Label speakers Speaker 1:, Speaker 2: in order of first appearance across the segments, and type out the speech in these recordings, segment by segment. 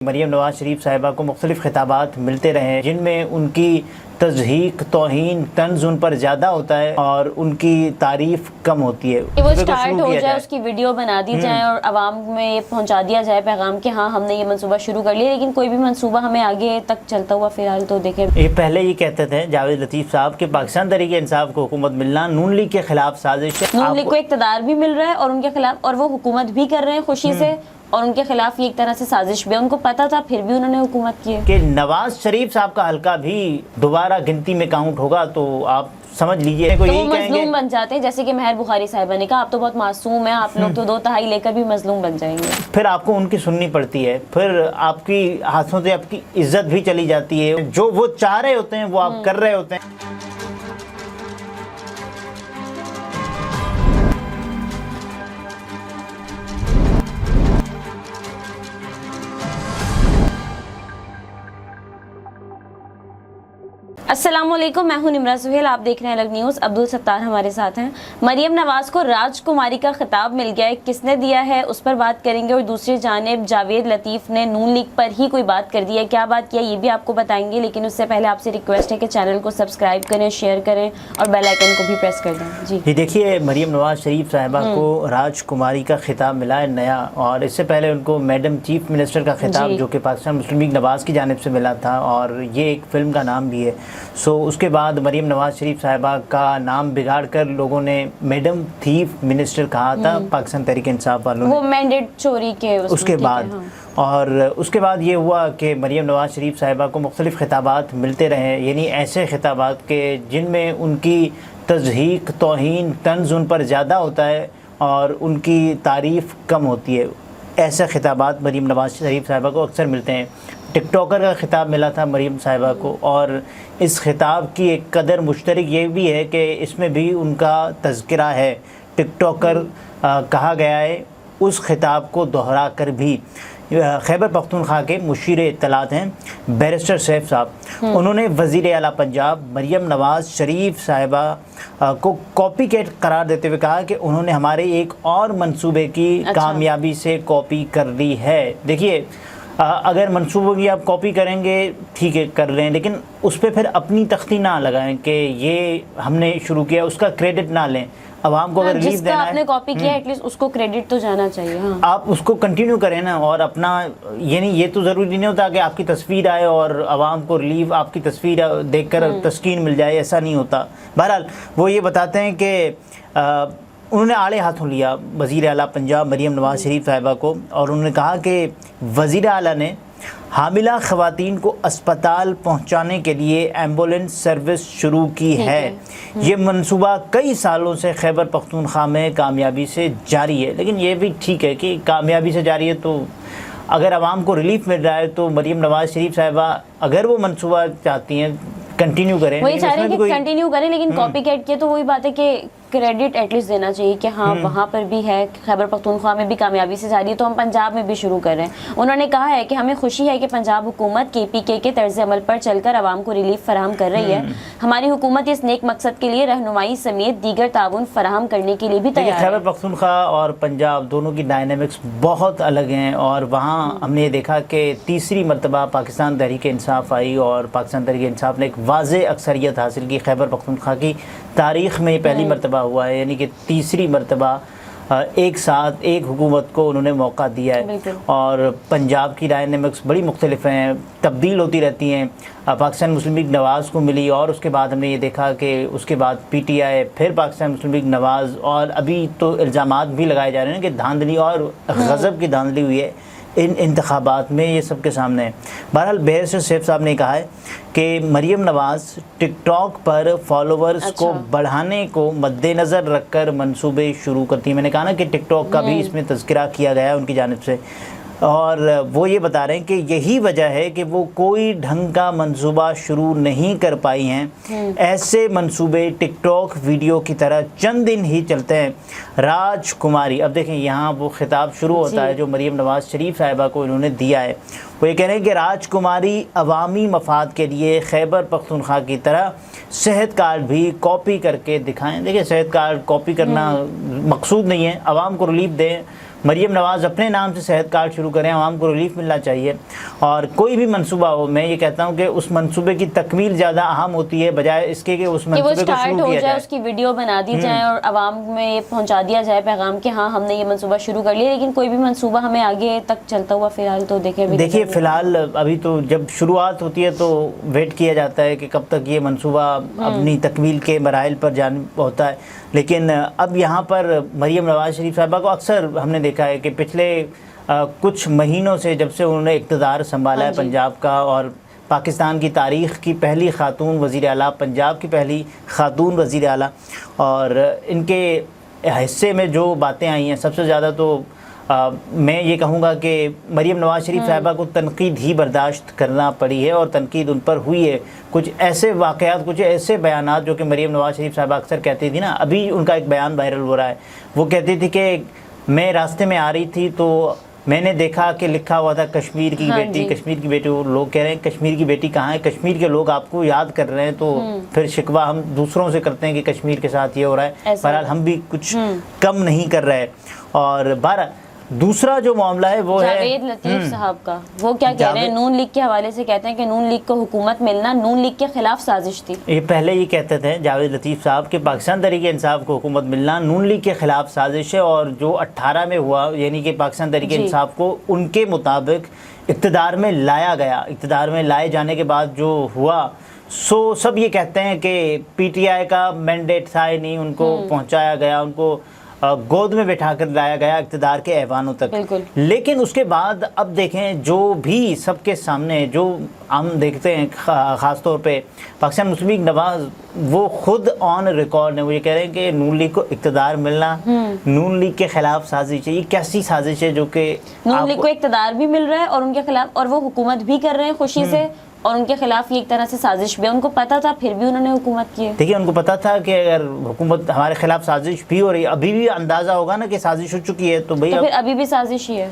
Speaker 1: مریم نواز شریف صاحبہ کو مختلف خطابات ملتے رہے جن میں ان کی تضحیق، توہین، طنز ان پر زیادہ ہوتا ہے اور ان کی تعریف کم ہوتی ہے.
Speaker 2: وہ سٹارٹ ہو جائے، اس کی ویڈیو بنا دی جائے اور عوام میں یہ پہنچا دیا جائے پیغام کہ ہاں ہم نے یہ منصوبہ شروع کر لیا، لیکن کوئی بھی منصوبہ ہمیں آگے تک چلتا ہوا فی الحال تو دیکھیں.
Speaker 1: یہ پہلے یہ کہتے تھے جاوید لطیف صاحب کہ پاکستان تحریک انصاف کو حکومت ملنا نون لیگ کے خلاف سازش ہے.
Speaker 2: نون لیگ کو اقتدار بھی مل رہا ہے اور ان کے خلاف، اور وہ حکومت بھی کر رہے ہیں خوشی سے، اور ان کے خلاف یہ ایک طرح سے سازش بھی ہے. ان کو پتا تھا پھر بھی انہوں نے حکومت کی ہے
Speaker 1: کہ نواز شریف صاحب کا حلقہ بھی دوبارہ گنتی میں کاؤنٹ ہوگا تو آپ سمجھ لیجئے
Speaker 2: تو وہ مظلوم بن جاتے ہیں. جیسے کہ مہر بخاری صاحبہ نے کہا آپ تو بہت معصوم ہیں، آپ لوگ تو 2/3 لے کر بھی مظلوم بن جائیں گے.
Speaker 1: پھر آپ کو ان کی سننی پڑتی ہے، پھر آپ کی ہاتھوں سے آپ کی عزت بھی چلی جاتی ہے. جو وہ چاہ رہے ہوتے ہیں وہ آپ کر رہے ہوتے ہیں.
Speaker 2: السلام علیکم، میں ہوں نمرہ سہیل، آپ دیکھ رہے ہیں الگ نیوز. عبدالستار ہمارے ساتھ ہیں. مریم نواز کو راج کماری کا خطاب مل گیا ہے، کس نے دیا ہے اس پر بات کریں گے، اور دوسری جانب جاوید لطیف نے نون لیگ پر ہی کوئی بات کر دی ہے. کیا بات کیا یہ بھی آپ کو بتائیں گے، لیکن اس سے پہلے آپ سے ریکویسٹ ہے کہ چینل کو سبسکرائب کریں، شیئر کریں اور بیل آئیکن کو بھی پریس کر دیں. جی
Speaker 1: دیکھیے، مریم نواز شریف صاحبہ کو راج کماری کا خطاب ملا ہے نیا، اور اس سے پہلے ان کو میڈم چیف منسٹر کا خطاب جو کہ پاکستان مسلم لیگ نواز کی جانب سے ملا تھا، اور یہ ایک فلم کا نام بھی ہے. اس کے بعد مریم نواز شریف صاحبہ کا نام بگاڑ کر لوگوں نے میڈم چیف منسٹر کہا تھا پاکستان تحریک انصاف والوں نے،
Speaker 2: وہ مینڈیٹ چوری کے
Speaker 1: اس کے بعد. اور اس کے بعد یہ ہوا کہ مریم نواز شریف صاحبہ کو مختلف خطابات ملتے رہے، یعنی ایسے خطابات کے جن میں ان کی تضحیق، توہین، طنز ان پر زیادہ ہوتا ہے اور ان کی تعریف کم ہوتی ہے. ایسے خطابات مریم نواز شریف صاحبہ کو اکثر ملتے ہیں. ٹک ٹاکر کا خطاب ملا تھا مریم صاحبہ کو، اور اس خطاب کی ایک قدر مشترک یہ بھی ہے کہ اس میں بھی ان کا تذکرہ ہے. ٹک ٹاکر کہا گیا ہے اس خطاب کو دہرا کر بھی. خیبر پختونخوا کے مشیر اطلاعات ہیں بیرسٹر سیف صاحب، انہوں نے وزیر اعلیٰ پنجاب مریم نواز شریف صاحبہ کو کاپی کیٹ قرار دیتے ہوئے کہا کہ انہوں نے ہمارے ایک اور منصوبے کی کامیابی سے کاپی کر لی ہے. دیکھیے، اگر منصوبوں کی آپ کاپی کریں گے ٹھیک ہے کر لیں، لیکن اس پہ پھر اپنی تختی نہ لگائیں کہ یہ ہم نے شروع کیا، اس کا کریڈٹ نہ لیں. عوام کو اگر ریلیف دینا ہے،
Speaker 2: آپ نے کاپی کیا ایٹ لیسٹ اس کو کریڈٹ تو جانا چاہیے.
Speaker 1: آپ اس کو کنٹینیو کریں نا، اور اپنا یعنی یہ تو ضروری نہیں ہوتا کہ آپ کی تصویر آئے اور عوام کو ریلیف آپ کی تصویر دیکھ کر تسکین مل جائے، ایسا نہیں ہوتا. بہرحال وہ یہ بتاتے ہیں کہ انہوں نے آڑے ہاتھوں لیا وزیر اعلیٰ پنجاب مریم نواز شریف صاحبہ کو، اور انہوں نے کہا کہ وزیر اعلیٰ نے حاملہ خواتین کو اسپتال پہنچانے کے لیے ایمبولینس سروس شروع کی ہے. یہ منصوبہ کئی سالوں سے خیبر پختونخوا میں کامیابی سے جاری ہے. لیکن یہ بھی ٹھیک ہے کہ کامیابی سے جاری ہے، تو اگر عوام کو ریلیف مل رہا ہے تو مریم نواز شریف صاحبہ اگر وہ منصوبہ چاہتی ہیں کنٹینیو کریں.
Speaker 2: وہی چاہ رہے ہیں کہ کنٹینیو کریں، لیکن کاپی کیٹ کیا تو وہی بات ہے کہ کریڈٹ ایٹ لیسٹ دینا چاہیے کہ ہاں وہاں پر بھی ہے، خیبر پختونخوا میں بھی کامیابی سے جاری ہے تو ہم پنجاب میں بھی شروع کر رہے ہیں. انہوں نے کہا ہے کہ ہمیں خوشی ہے کہ پنجاب حکومت KPK کے طرز عمل پر چل کر عوام کو ریلیف فراہم کر رہی ہے. ہماری حکومت اس نیک مقصد کے لیے رہنمائی سمیت دیگر تعاون فراہم کرنے کے لیے بھی تیار ہے.
Speaker 1: خیبر پختونخوا اور پنجاب دونوں کی ڈائنامکس بہت الگ ہیں، اور وہاں ہم نے یہ دیکھا کہ تیسری مرتبہ پاکستان تحریک انصاف آئی اور پاکستان تحریک انصاف نے ایک واضح اکثریت حاصل کی. خیبر پختونخوا کی تاریخ میں پہلی مرتبہ ہوا ہے، یعنی کہ تیسری مرتبہ ایک ساتھ ایک حکومت کو انہوں نے موقع دیا ہے. اور پنجاب کی ڈائنامکس بڑی مختلف ہیں، تبدیل ہوتی رہتی ہیں. پاکستان مسلم لیگ نواز کو ملی، اور اس کے بعد ہم نے یہ دیکھا کہ اس کے بعد PTI، پھر پاکستان مسلم لیگ نواز، اور ابھی تو الزامات بھی لگائے جا رہے ہیں کہ دھاندلی اور غضب کی دھاندلی ہوئی ہے ان انتخابات میں. یہ سب کے سامنے ہے. بہرحال بیرسٹر سیف صاحب نے کہا ہے کہ مریم نواز ٹک ٹاک پر فالوورز کو بڑھانے کو مد نظر رکھ کر منصوبے شروع کرتی ہیں. میں نے کہا نا کہ ٹک ٹاک کا بھی اس میں تذکرہ کیا گیا ہے ان کی جانب سے، اور وہ یہ بتا رہے ہیں کہ یہی وجہ ہے کہ وہ کوئی ڈھنگ کا منصوبہ شروع نہیں کر پائی ہیں. ایسے منصوبے ٹک ٹاک ویڈیو کی طرح چند دن ہی چلتے ہیں. راج کماری، اب دیکھیں یہاں وہ خطاب شروع ہوتا ہے جو مریم نواز شریف صاحبہ کو انہوں نے دیا ہے. وہ یہ کہہ رہے ہیں کہ راج کماری عوامی مفاد کے لیے خیبر پختونخوا کی طرح صحت کارڈ بھی کاپی کر کے دکھائیں. دیکھیں صحت کارڈ کاپی کرنا مقصود نہیں ہے، عوام کو ریلیف دیں، مریم نواز اپنے نام سے صحت کارڈ شروع کریں, عوام کو ریلیف ملنا چاہیے, اور کوئی بھی منصوبہ ہو میں یہ کہتا ہوں کہ اس منصوبے کی تکمیل زیادہ اہم ہوتی ہے بجائے اس کے کہ اس منصوبے کو شروع کیا جائے,
Speaker 2: اس کی ویڈیو بنا دی جائے اور عوام میں یہ پہنچا دیا جائے پیغام کہ ہاں ہم نے یہ منصوبہ شروع کر لیا, لیکن کوئی بھی منصوبہ ہمیں آگے تک چلتا ہوا فی الحال تو دیکھیے
Speaker 1: فی الحال ابھی تو جب شروعات ہوتی ہے تو ویٹ کیا جاتا ہے کہ کب تک یہ منصوبہ اپنی تکمیل کے مراحل پر جانب ہوتا ہے. لیکن اب یہاں پر مریم نواز شریف صاحبہ کو اکثر ہم نے دیکھا ہے کہ پچھلے کچھ مہینوں سے جب سے انہوں نے اقتدار سنبھالا ہے پنجاب کا, اور پاکستان کی تاریخ کی پہلی خاتون وزیر اعلیٰ, پنجاب کی پہلی خاتون وزیر اعلیٰ, اور ان کے حصے میں جو باتیں آئی ہیں سب سے زیادہ تو میں یہ کہوں گا کہ مریم نواز شریف صاحبہ کو تنقید ہی برداشت کرنا پڑی ہے, اور تنقید ان پر ہوئی ہے. کچھ ایسے واقعات, کچھ ایسے بیانات جو کہ مریم نواز شریف صاحبہ اکثر کہتی تھی نا, ابھی ان کا ایک بیان وائرل ہو رہا ہے, وہ کہتی تھی کہ میں راستے میں آ رہی تھی تو میں نے دیکھا کہ لکھا ہوا تھا کشمیر کی بیٹی, کشمیر کی بیٹی. وہ لوگ کہہ رہے ہیں کشمیر کی بیٹی کہاں ہے, کشمیر کے لوگ آپ کو یاد کر رہے ہیں, تو پھر شکوہ ہم دوسروں سے کرتے ہیں کہ کشمیر کے ساتھ یہ ہو رہا ہے. بہرحال ہم بھی کچھ کم نہیں کر رہے. اور دوسرا جو معاملہ ہے وہ ہے
Speaker 2: جاوید لطیف صاحب کا. وہ کیا کہہ رہے ہیں, نون لیگ کے حوالے سے کہتے ہیں کہ نون لیگ کو حکومت ملنا نون لیگ کے خلاف سازش تھی.
Speaker 1: یہ پہلے یہ کہتے تھے جاوید لطیف صاحب کہ پاکستان تحریک انصاف کو حکومت ملنا نون لیگ کے خلاف سازش ہے, اور جو 18 میں ہوا یعنی کہ پاکستان تحریک انصاف کو ان کے مطابق اقتدار میں لایا گیا. اقتدار میں لائے جانے کے بعد جو ہوا سب یہ کہتے ہیں کہ پی ٹی آئی کا مینڈیٹ تھا ہی نہیں, ان کو پہنچایا گیا, ان کو گود میں بٹھا کر لایا گیا اقتدار کے ایوانوں تک. لیکن اس کے بعد اب دیکھیں جو بھی سب کے سامنے جو ہم دیکھتے ہیں, خاص طور پہ پاکستان مسلم لیگ نواز وہ خود آن ریکارڈ ہیں, وہ یہ کہہ رہے ہیں کہ نون لیگ کو اقتدار ملنا نون لیگ کے خلاف سازش ہے. یہ کیسی سازش ہے جو کہ
Speaker 2: نون لیگ کو اقتدار بھی مل رہا ہے اور ان کے خلاف, اور وہ حکومت بھی کر رہے ہیں خوشی سے, اور ان کے خلاف یہ ایک طرح سے سازش بھی ہے. ان کو پتا تھا پھر بھی انہوں نے حکومت کی ہے.
Speaker 1: دیکھیے ان کو پتا تھا کہ اگر حکومت ہمارے خلاف سازش بھی ہو رہی ہے, ابھی بھی اندازہ ہوگا نا کہ سازش ہو چکی ہے, تو بھئی
Speaker 2: پھر ابھی بھی سازش ہی ہے.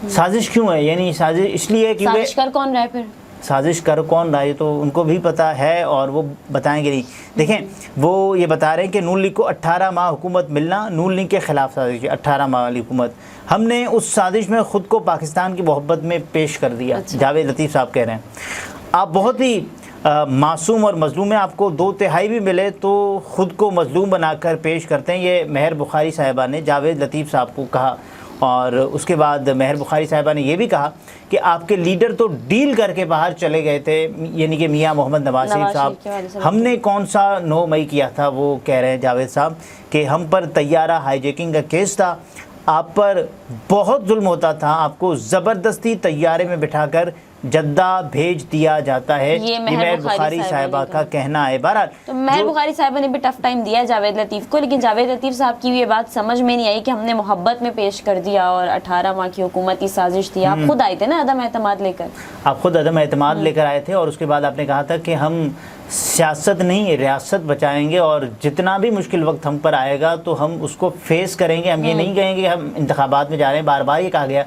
Speaker 1: سازش کیوں ہے, یعنی سازش اس لیے کہ
Speaker 2: سازش کر کون رہا ہے, پھر
Speaker 1: سازش کر کون رہا ہے تو ان کو بھی پتا ہے اور وہ بتائیں گے نہیں. دیکھیں وہ یہ بتا رہے ہیں کہ نون لیگ کو 18 ماہ حکومت ملنا نون لیگ کے خلاف سازش ہے. 18 ماہ والی حکومت, ہم نے اس سازش میں خود کو پاکستان کی محبت میں پیش کر دیا. جاوید لطیف صاحب کہہ رہے ہیں آپ بہت ہی معصوم اور مظلوم ہیں, آپ کو 2/3 بھی ملے تو خود کو مظلوم بنا کر پیش کرتے ہیں. یہ مہر بخاری صاحبہ نے جاوید لطیف صاحب کو کہا, اور اس کے بعد مہر بخاری صاحبہ نے یہ بھی کہا کہ آپ کے لیڈر تو ڈیل کر کے باہر چلے گئے تھے, یعنی کہ میاں محمد نواز شریف صاحب. ہم نے کون سا 9 مئی کیا تھا, وہ کہہ رہے ہیں جاوید صاحب کہ ہم پر طیارہ ہائی جیکنگ کا کیس تھا, آپ پر بہت ظلم ہوتا تھا, آپ کو زبردستی طیارے میں بٹھا کر جدہ بھیج دیا جاتا ہے. یہ مہر بخاری صاحبہ کا کہنا ہے. بہرحال
Speaker 2: تو مہر بخاری صاحبہ نے بھی ٹف ٹائم دیا جاوید لطیف کو, لیکن جاوید لطیف صاحب کی یہ بات سمجھ میں نہیں آئی کہ ہم نے محبت میں پیش کر دیا اور 18 ماہ کی حکومتی سازش تھی. آپ خود آئے تھے نا عدم اعتماد لے کر,
Speaker 1: آپ خود عدم اعتماد لے کر آئے تھے, اور اس کے بعد آپ نے کہا تھا کہ ہم سیاست نہیں ریاست بچائیں گے, اور جتنا بھی مشکل وقت ہم پر آئے گا تو ہم اس کو فیس کریں گے. ہم یہ نہیں کہیں گے ہم انتخابات میں جا رہے ہیں. بار بار یہ کہا گیا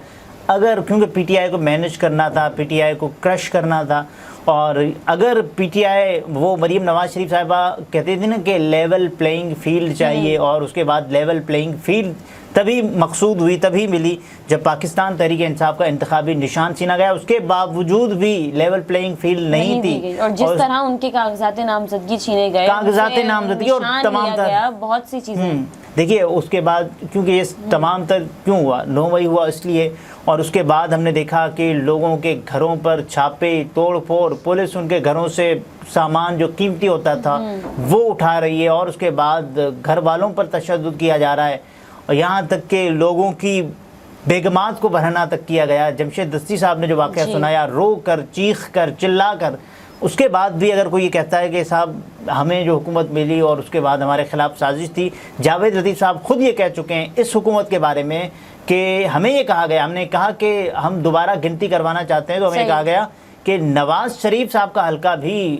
Speaker 1: اگر کیونکہ پی ٹی آئی کو مینیج کرنا تھا, پی ٹی آئی کو کرش کرنا تھا, اور اگر پی ٹی آئی وہ مریم نواز شریف صاحبہ کہتے تھے نا کہ لیول پلینگ فیلڈ چاہیے, اور اس کے بعد لیول پلینگ فیلڈ تبھی مقصود ہوئی, تبھی ملی جب پاکستان تحریک انصاف کا انتخابی نشان سینا گیا. اس کے باوجود بھی لیول پلینگ فیلڈ نہیں تھی,
Speaker 2: اور جس طرح ان کے کاغذات نامزدگی چھینے گئے,
Speaker 1: کاغذات نامزدگی اور تمام
Speaker 2: بہت سی چیزیں.
Speaker 1: دیکھیے اس کے بعد کیونکہ یہ تمام تر کیوں ہوا, 9 مئی ہوا اس لیے, اور اس کے بعد ہم نے دیکھا کہ لوگوں کے گھروں پر چھاپے توڑ پھوڑ, پولیس ان کے گھروں سے سامان جو قیمتی ہوتا تھا وہ اٹھا رہی ہے, اور اس کے بعد گھر والوں پر تشدد کیا جا رہا ہے, اور یہاں تک کہ لوگوں کی بیگمات کو بہرنا تک کیا گیا. جمشید دستی صاحب نے جو واقعہ سنایا, رو کر چیخ کر چلا کر, اس کے بعد بھی اگر کوئی یہ کہتا ہے کہ صاحب ہمیں جو حکومت ملی اور اس کے بعد ہمارے خلاف سازش تھی, جاوید لطیف صاحب خود یہ کہہ چکے ہیں اس حکومت کے بارے میں کہ ہمیں یہ کہا گیا, ہم نے کہا کہ ہم دوبارہ گنتی کروانا چاہتے ہیں, تو ہمیں کہا گیا کہ نواز شریف صاحب کا حلقہ بھی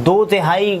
Speaker 1: 2/3